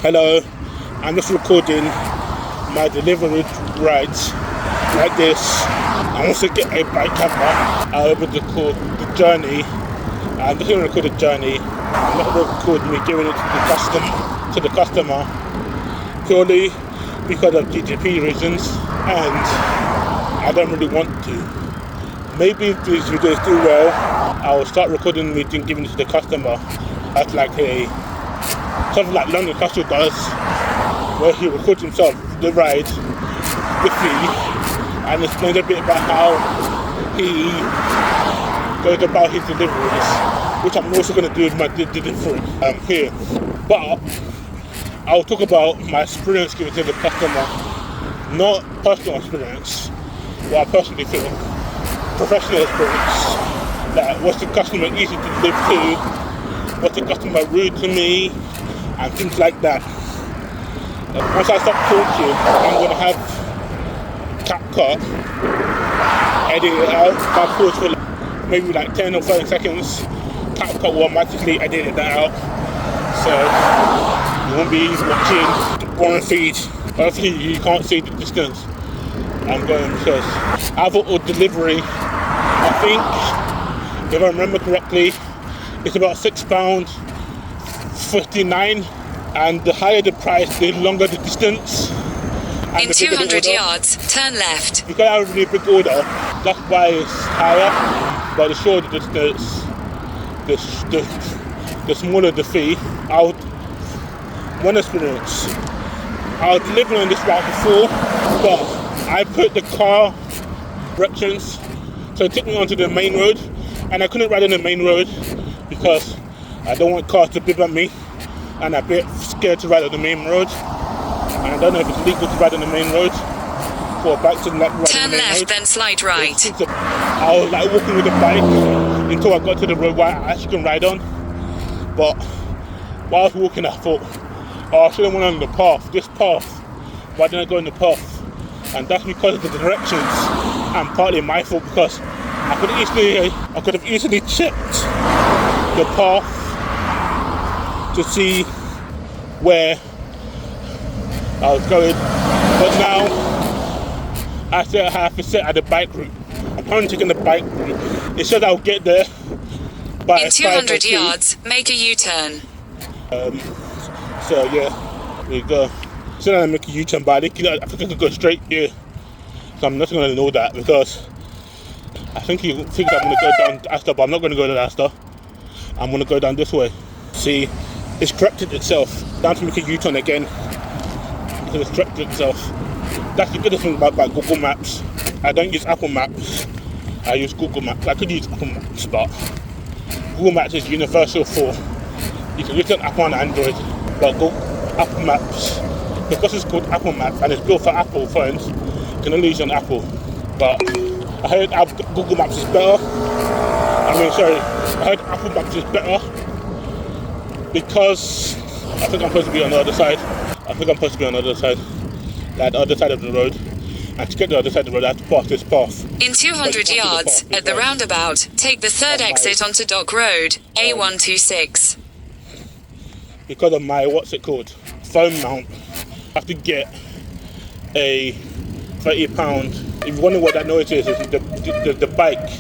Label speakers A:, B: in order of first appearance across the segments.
A: Hello, I'm just recording my delivery rides like this. I want to get a bike camera. I'll be able to record the journey. I'm just going to record the journey. I'm not going to record me giving it to the customer purely because of GDP reasons, and I don't really want to. Maybe if these videos do well, I will start recording me giving it to the customer as like something like London Castle does, where he records himself the ride, the fee, and explains a bit about how he goes about his deliveries, which I'm also going to do with my delivery here. But I'll talk about my experience giving to the customer, not personal experience, what I personally feel, professional experience. Like, was the customer easy to live to? Was the customer rude to me? And things like that. Once I stop talking, I'm going to have CapCut edit it out. If I pause for maybe like 10 or 30 seconds, CapCut will automatically edit that out. So you won't be watching the boring feed. Hopefully you can't see the distance I'm going, because I've ordered delivery. I think, if I remember correctly, it's about £6.59, and the higher the price, the longer the distance.
B: In 200 yards, turn left.
A: Because I have a really big order, that's why it's higher, but the shorter the distance, the smaller the fee. One experience, I was delivering on this route before, but I put the car directions, so it took me onto the main road, and I couldn't ride on the main road because I don't want cars to beep at me, and I'm a bit scared to ride on the main road, and I don't know if it's legal to ride on the main road for a bike to ride on the
B: turn
A: main
B: left,
A: road.
B: then slide right.
A: I was like walking with the bike until I got to the road where I actually can ride on, but while I was walking I thought, I should have went on the path, this path. Why didn't I go on the path? And that's because of the directions, and partly my fault, because I could have easily checked the path to see where I was going, but now I have to sit at the bike route. I'm currently taking the bike route. It says I'll get there by
B: in 200 yards, make a U-turn.
A: So yeah, there you go. So now I make a U-turn, but I think I could go straight here. So I'm not going to know that, because I think he thinks I'm going to go down Astor, but I'm not going to go to Astor. I'm going to go down this way. See, it's corrected itself. Down to make a U-turn again. Because it's corrected itself. That's the good thing about Google Maps. I don't use Apple Maps. I use Google Maps. I could use Apple Maps, but Google Maps is universal for, you can use it on Apple and Android, but Apple Maps, because it's called Apple Maps and it's built for Apple phones, you can only use it on Apple. But I heard Google Maps is better. I heard Apple Maps is better because I think I'm supposed to be on the other side. Like the other side of the road. And to get to the other side of the road, I have to pass this path.
B: In 200 yards, at the roundabout, take the third exit onto Dock Road, A126.
A: Because of my, phone mount, I have to get a £30. If you wonder what that noise is the bike,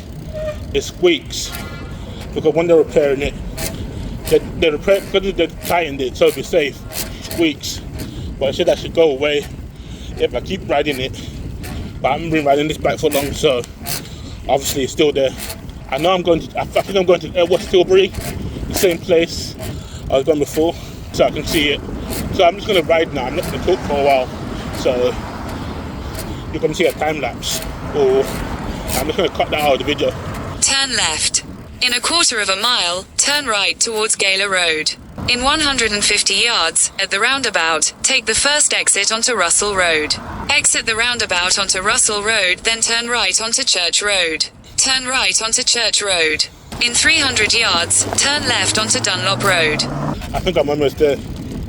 A: it squeaks. Because when they're repairing it, because they're tightened it so it'll be safe, it squeaks. But I said that should go away if I keep riding it. But I haven't been riding this bike for long, so obviously it's still there. I think I'm going to West Tilbury, the same place I was going before, so I can see it. So I'm just going to ride now. I'm not going to talk for a while, so you're going to see a time lapse, or I'm just going to cut that out of the video.
B: Turn left. In a quarter of a mile, turn right towards Gala Road. In 150 yards, at the roundabout, take the first exit onto Russell Road. Exit the roundabout onto Russell Road, then turn right onto Church Road. Turn right onto Church Road. In 300 yards, turn left onto Dunlop Road.
A: I think I'm almost there.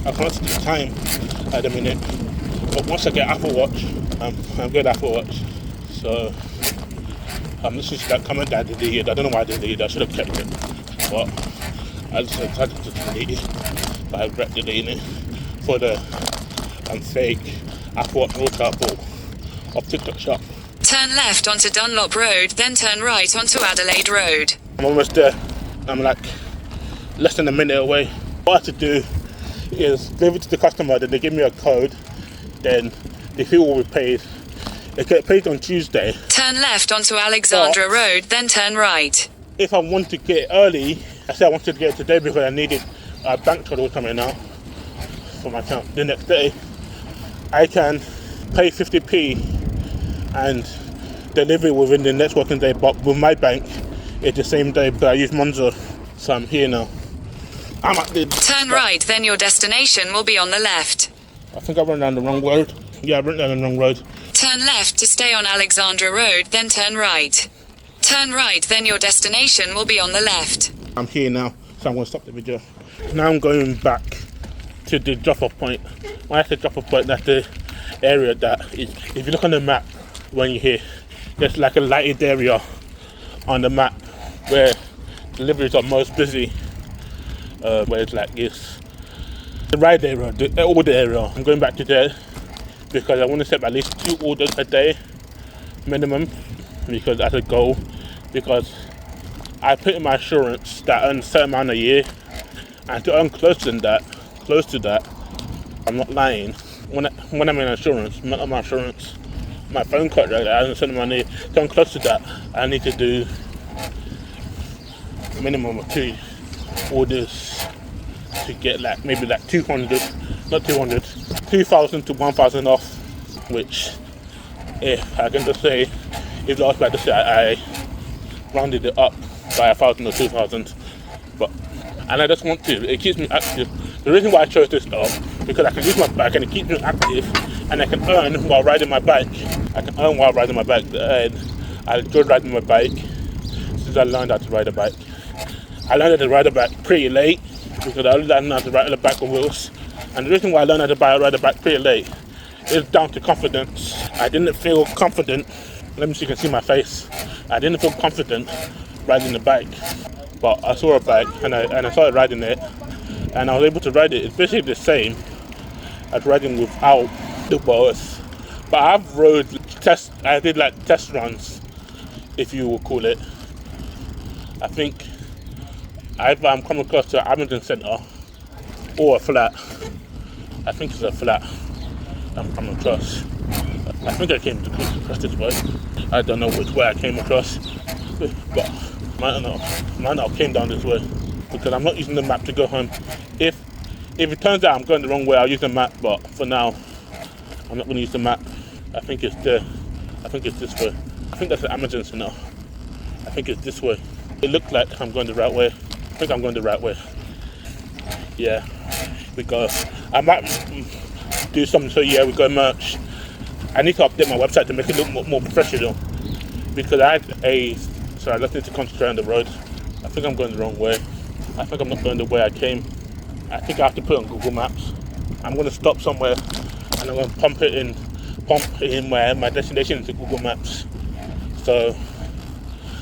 A: I can't see the time at the minute. But once I get Apple Watch, I'm good Apple Watch. So this is that comment that I deleted. I don't know why I deleted it. I should have kept it. But I just decided to delete it. But I regret deleting it. for the fake Apple Watch Ultra ball of TikTok shop.
B: Turn left onto Dunlop Road, then turn right onto Adelaide Road.
A: I'm almost there. I'm like less than a minute away. What I have to do is give it to the customer, then they give me a code, then the fee will be paid. It get paid on Tuesday.
B: Turn left onto Alexandra Road, then turn right.
A: If I want to get it early, I said I wanted to get it today because I needed a bank card was coming out for my account the next day. I can pay 50p and deliver within the next working day, but with my bank it's the same day, but I use Monzo. So I'm here now. I'm at the
B: Turn right, then your destination will be on the left.
A: I think I went down the wrong road. Yeah, I went down the wrong road.
B: Turn left to stay on Alexandra Road, then turn right. Turn right, then your destination will be on the left.
A: I'm here now, so I'm going to stop the video. Now I'm going back to the drop-off point. When I say drop-off point, that's the area that is, if you look on the map when you're here, there's like a lighted area on the map where deliveries are most busy. Where it's like this. The ride area, the order area, I'm going back to there because I want to set at least 2 orders a day minimum, because that's a goal, because I put in my assurance that I earn a certain amount a year, and to earn close to that, I'm not lying, when I'm in insurance, not my insurance, my phone card, right, I earn a certain amount a year, to earn close to that, I need to do a minimum of 2 orders to get like maybe like 200 2,000 to 1,000 off, which if I can just say, if last like to say I rounded it up by 1,000 or 2,000, and I just want to, it keeps me active. The reason why I chose this job, because I can use my bike and it keeps me active, and I can earn while riding my bike. And I enjoy riding my bike since I learned how to ride a bike. I learned how to ride a bike pretty late, because I learned how to ride a bike on wheels. And the reason why I learned how to ride a bike pretty late is down to confidence. I didn't feel confident. Let me see if you can see my face. I didn't feel confident riding the bike, but I saw a bike and I started riding it, and I was able to ride it. It's basically the same as riding without the bars. But I did like test runs, if you will call it. I think either I'm coming across to Abingdon Centre or a flat. I think it's a flat I'm coming across. I think I came across this way. I don't know which way I came across, but might not came down this way, because I'm not using the map to go home. If it turns out I'm going the wrong way, I'll use the map, but for now I'm not going to use the map. I think it's there. I think it's this way. I think that's the Amazon Centre. I think it's this way. It looked like I'm going the right way. I think I'm going the right way. Yeah, we go. I might do something, so yeah, we go merch. I need to update my website to make it look more professional, because I just need to concentrate on the road. I think I'm going the wrong way. I think I'm not going the way I came. I think I have to put it on Google Maps. I'm going to stop somewhere and I'm going to pump it in where my destination into Google Maps, so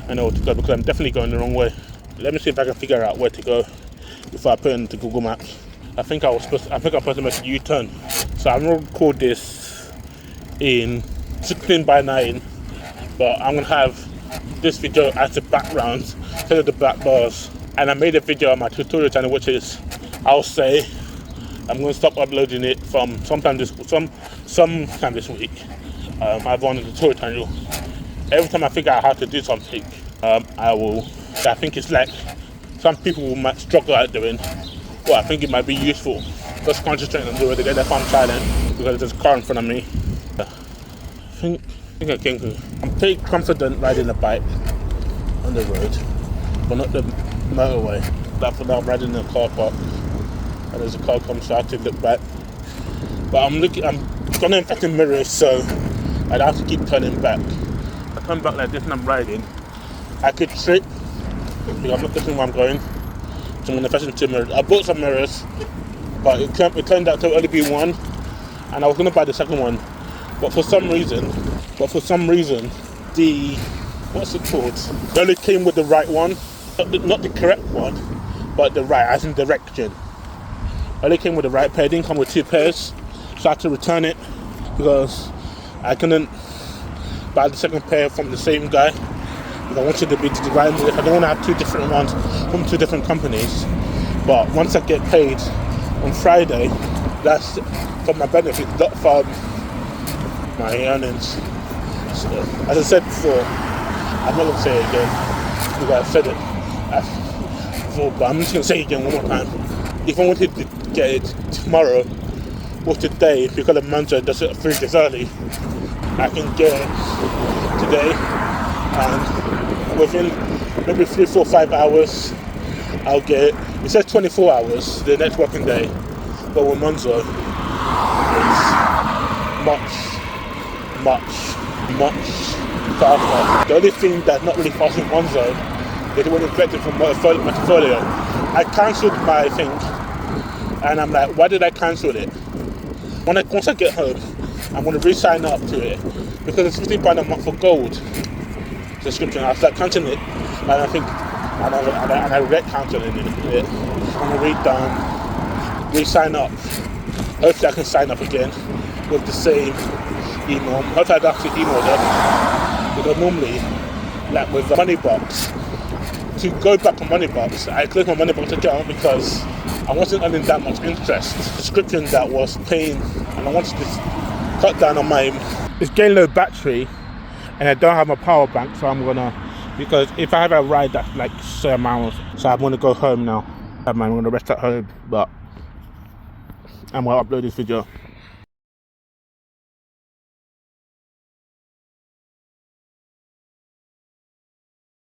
A: I know where to go, because I'm definitely going the wrong way. Let me see if I can figure out where to go before I put it into Google Maps. I think I'm supposed to make a U-turn. So I'm going to record this in 16:9, but I'm going to have this video as the background instead of the black bars. And I made a video on my tutorial channel, which is, I'll say, I'm going to stop uploading it from sometime this week. I've on the tutorial channel. Every time I figure out how to do something, I think it's like some people might struggle at doing, well, I think it might be useful. Just concentrate on the road again. That's why I'm silent, because there's a car in front of me. I think I'm pretty confident riding a bike on the road, but not the motorway. That's when I'm riding in the car park and there's a car comes, so I have to look back. But I'm gonna impact the mirrors, so I'd have to keep turning back. I turn back like this and I'm riding, I could trip because I'm not looking where I'm going. So I'm gonna fetch into mirrors. I bought some mirrors, but it turned out to only be one, and I was gonna buy the second one, but for some reason, the what's it called? It only came with the right one, not the correct one, but the right, as in direction. only came with the right pair. It didn't come with 2 pairs, so I had to return it because I couldn't buy the second pair from the same guy. I wanted to be divided. I don't want to have 2 different ones from 2 different companies. But once I get paid on Friday, that's for my benefit, not from my earnings. So, as I said before, I'm not going to say it again because I've said it before, but I'm just going to say it again one more time. If I wanted to get it tomorrow or today, because the manager does it 3 days early, I can get it today, and within maybe 3, 4, 5 hours, I'll get it. It says 24 hours, the next working day, but with Monzo, it's much faster. The only thing that's not really fast in Monzo is the one infected from my portfolio. I cancelled my thing, and I'm like, why did I cancel it? Once I get home, I'm going to re-sign up to it because it's £50 a month for gold subscription. I start cancelling it, and I think, and I regret cancelling it. I'm going to re-sign up. Hopefully I can sign up again with the same email. Hopefully I don't have to email them, because normally, like with the Moneybox, to go back on Moneybox, I closed my Moneybox account because I wasn't earning that much interest. Subscription that was paying, and I wanted to cut down on my. It's getting low battery, and I don't have my power bank, so I'm gonna, because if I have a ride that's like certain miles, so I'm gonna go home now. I'm gonna rest at home, but I'm gonna upload this video.